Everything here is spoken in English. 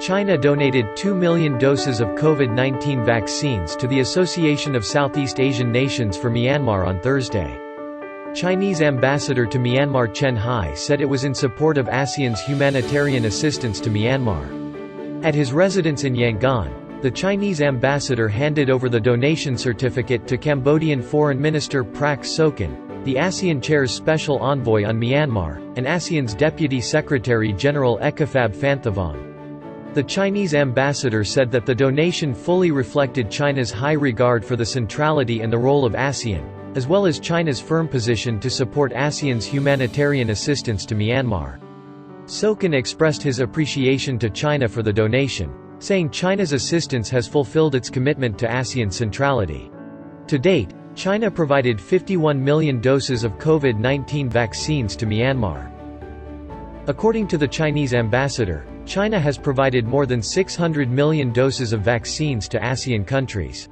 China donated 2 million doses of COVID-19 vaccines to the Association of Southeast Asian Nations for Myanmar on Thursday. Chinese ambassador to Myanmar Chen Hai said it was in support of ASEAN's humanitarian assistance to Myanmar. At his residence in Yangon, the Chinese ambassador handed over the donation certificate to Cambodian Foreign Minister Prak Sokhon, the ASEAN Chair's special envoy on Myanmar, and ASEAN's Deputy Secretary General Ekafab Phanthavong. The Chinese ambassador said that the donation fully reflected China's high regard for the centrality and the role of ASEAN, as well as China's firm position to support ASEAN's humanitarian assistance to Myanmar. Sokhon expressed his appreciation to China for the donation, saying China's assistance has fulfilled its commitment to ASEAN centrality. To date, China provided 51 million doses of COVID-19 vaccines to Myanmar. According to the Chinese ambassador, China has provided more than 600 million doses of vaccines to ASEAN countries.